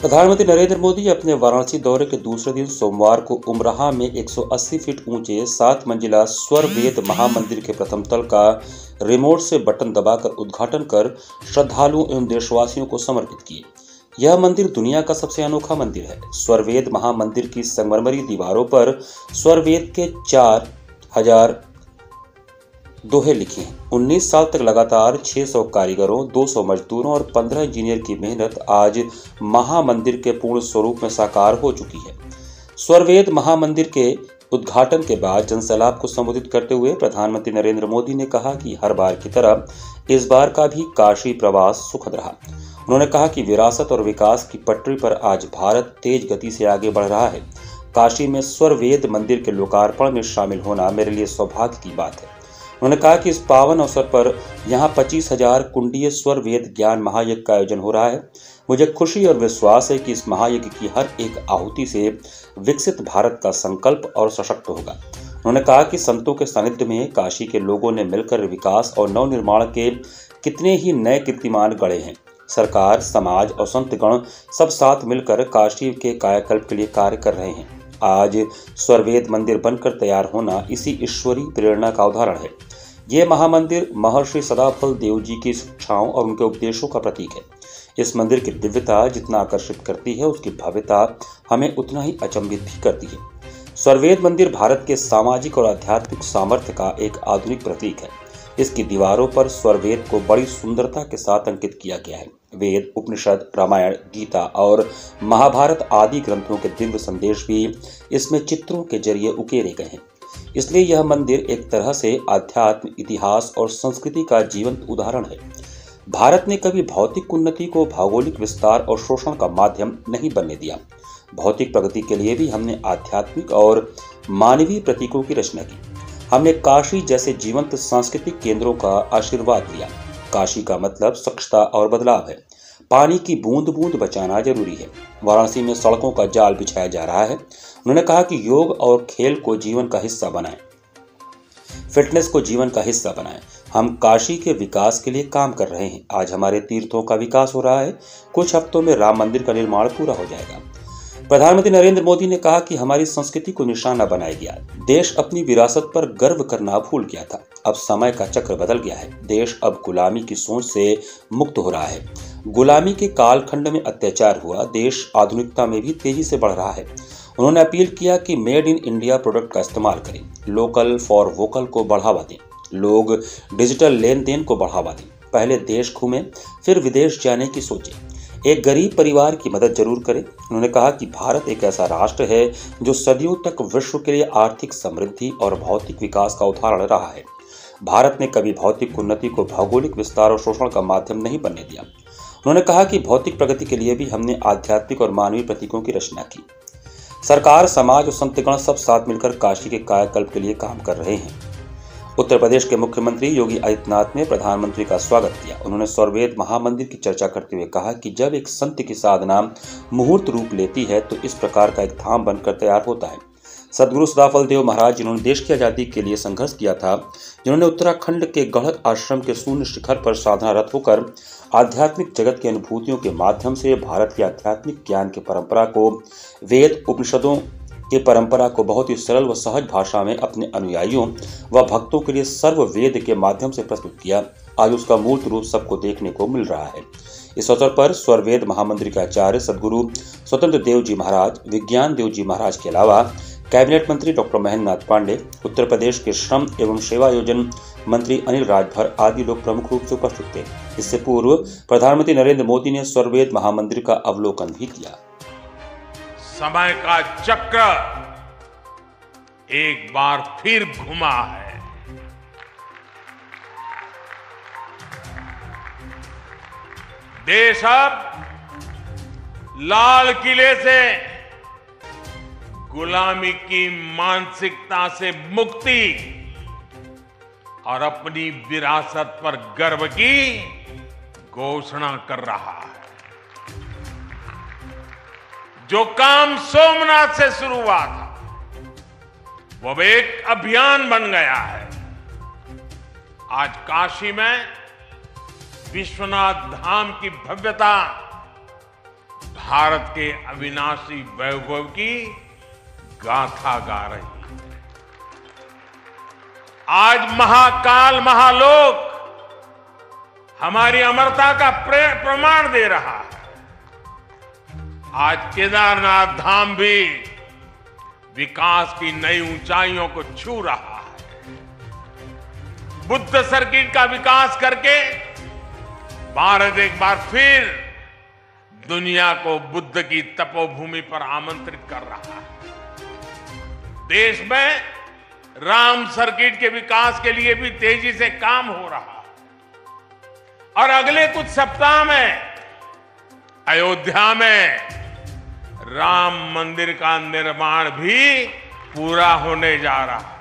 प्रधानमंत्री नरेंद्र मोदी अपने वाराणसी दौरे के दूसरे दिन सोमवार को उमराह में 180 फीट ऊंचे 7 मंजिला स्वर वेद महामंदिर के प्रथम तल का रिमोट से बटन दबाकर उद्घाटन कर श्रद्धालुओं एवं देशवासियों को समर्पित किए। यह मंदिर दुनिया का सबसे अनोखा मंदिर है। स्वरवेद महामंदिर की संगमरमरी दीवारों पर स्वरवेद के 4000 दोहे लिखे हैं। 19 साल तक लगातार 600 कारीगरों, 200 मजदूरों और 15 इंजीनियर की मेहनत आज महामंदिर के पूर्ण स्वरूप में साकार हो चुकी है। स्वरवेद महामंदिर के उद्घाटन के बाद जनसैलाब को संबोधित करते हुए प्रधानमंत्री नरेंद्र मोदी ने कहा कि हर बार की तरह इस बार का भी काशी प्रवास सुखद रहा। उन्होंने कहा कि विरासत और विकास की पटरी पर आज भारत तेज गति से आगे बढ़ रहा है। काशी में स्वरवेद मंदिर के लोकार्पण में शामिल होना मेरे लिए सौभाग्य की बात है। उन्होंने कहा कि इस पावन अवसर पर यहाँ 25,000 कुंडीय स्वर वेद ज्ञान महायज्ञ का आयोजन हो रहा है। मुझे खुशी और विश्वास है कि इस महायज्ञ की हर एक आहुति से विकसित भारत का संकल्प और सशक्त होगा। उन्होंने कहा कि संतों के सानिध्य में काशी के लोगों ने मिलकर विकास और नवनिर्माण के कितने ही नए कीर्तिमान गढ़े हैं। सरकार, समाज और संतगण सब साथ मिलकर काशी के कायाकल्प के लिए कार्य कर रहे हैं। आज स्वरवेद मंदिर बनकर तैयार होना इसी ईश्वरीय प्रेरणा का उदाहरण है। ये महामंदिर महर्षि सदाफल देव जी की शिक्षाओं और उनके उपदेशों का प्रतीक है। इस मंदिर की दिव्यता जितना आकर्षित करती है, उसकी भव्यता हमें उतना ही अचंभित भी करती है। स्वरवेद मंदिर भारत के सामाजिक और आध्यात्मिक सामर्थ्य का एक आधुनिक प्रतीक है। इसकी दीवारों पर स्वरवेद को बड़ी सुंदरता के साथ अंकित किया गया है। वेद, उपनिषद, रामायण, गीता और महाभारत आदि ग्रंथों के दिव्य संदेश भी इसमें चित्रों के जरिए उकेरे गए हैं। इसलिए यह मंदिर एक तरह से आध्यात्म, इतिहास और संस्कृति का जीवंत उदाहरण है। भारत ने कभी भौतिक उन्नति को भौगोलिक विस्तार और शोषण का माध्यम नहीं बनने दिया। भौतिक प्रगति के लिए भी हमने आध्यात्मिक और मानवीय प्रतीकों की रचना की। हमने काशी जैसे जीवंत सांस्कृतिक केंद्रों का आशीर्वाद लिया। काशी का मतलब स्वच्छता और बदलाव है। पानी की बूंद बूंद बचाना जरूरी है। वाराणसी में सड़कों का जाल बिछाया जा रहा है। उन्होंने कहा कि योग और खेल को जीवन का हिस्सा बनाएं, फिटनेस को जीवन का हिस्सा बनाएं। हम काशी के विकास के लिए काम कर रहे हैं। आज हमारे तीर्थों का विकास हो रहा है। कुछ हफ्तों में राम मंदिर का निर्माण पूरा हो जाएगा। प्रधानमंत्री नरेंद्र मोदी ने कहा कि हमारी संस्कृति को निशाना बनाया गया। देश अपनी विरासत पर गर्व करना भूल गया था। अब समय का चक्र बदल गया है। देश अब गुलामी की सोच से मुक्त हो रहा है। गुलामी के कालखंड में अत्याचार हुआ। देश आधुनिकता में भी तेजी से बढ़ रहा है। उन्होंने अपील किया कि मेड इन इंडिया प्रोडक्ट का इस्तेमाल करें, लोकल फॉर वोकल को बढ़ावा दें, लोग डिजिटल लेन देन को बढ़ावा दें। पहले देश घूमें, फिर विदेश जाने की सोचें। एक गरीब परिवार की मदद जरूर करें। उन्होंने कहा कि भारत एक ऐसा राष्ट्र है जो सदियों तक विश्व के लिए आर्थिक समृद्धि और भौतिक विकास का उदाहरण रहा है। भारत ने कभी भौतिक उन्नति को भौगोलिक विस्तार और शोषण का माध्यम नहीं बनने दिया। उन्होंने कहा कि भौतिक प्रगति के लिए भी हमने आध्यात्मिक और मानवीय प्रतीकों की रचना की। सरकार, समाज और संतगण सब साथ मिलकर काशी के कायाकल्प के लिए काम कर रहे हैं। उत्तर प्रदेश के मुख्यमंत्री योगी आदित्यनाथ ने प्रधानमंत्री का स्वागत किया। उन्होंने स्वरवेद महामंदिर की चर्चा करते हुए कहा कि जब एक संत की साधना मुहूर्त रूप लेती है तो इस प्रकार का एक धाम बनकर तैयार होता है। सदगुरु सदाफल देव महाराज, जिन्होंने देश की आज़ादी के लिए संघर्ष किया था, जिन्होंने उत्तराखंड के गढ़ आश्रम के शून्य शिखर पर साधनारत होकर आध्यात्मिक जगत की अनुभूतियों के माध्यम से भारत की आध्यात्मिक ज्ञान की परंपरा को, वेद उपनिषदों की परंपरा को बहुत ही सरल व सहज भाषा में अपने अनुयायियों व भक्तों के लिए सर्व वेद के माध्यम से प्रस्तुत किया। आज उसका मूर्त रूप सबको देखने को मिल रहा है। इस अवसर पर स्वरवेद महामंदिर के आचार्य सदगुरु स्वतंत्र देव जी महाराज, विज्ञान देव जी महाराज के अलावा कैबिनेट मंत्री डॉक्टर महेंद्र नाथ पांडे, उत्तर प्रदेश के श्रम एवं सेवा योजन मंत्री अनिल राजभर आदि लोग प्रमुख रूप से उपस्थित थे। इससे पूर्व प्रधानमंत्री नरेंद्र मोदी ने स्वरवेद महामंदिर का अवलोकन भी किया। समय का चक्र एक बार फिर घुमा है। देश अब लाल किले से गुलामी की मानसिकता से मुक्ति और अपनी विरासत पर गर्व की घोषणा कर रहा है। जो काम सोमनाथ से शुरू हुआ था वो एक अभियान बन गया है। आज काशी में विश्वनाथ धाम की भव्यता, भारत के अविनाशी वैभव की गाथा गा रही है। आज महाकाल महालोक हमारी अमरता का प्रमाण दे रहा है। आज केदारनाथ धाम भी विकास की नई ऊंचाइयों को छू रहा है। बुद्ध सर्किट का विकास करके भारत एक बार फिर दुनिया को बुद्ध की तपोभूमि पर आमंत्रित कर रहा है। देश में राम सर्किट के विकास के लिए भी तेजी से काम हो रहा है और अगले कुछ सप्ताह में अयोध्या में राम मंदिर का निर्माण भी पूरा होने जा रहा है।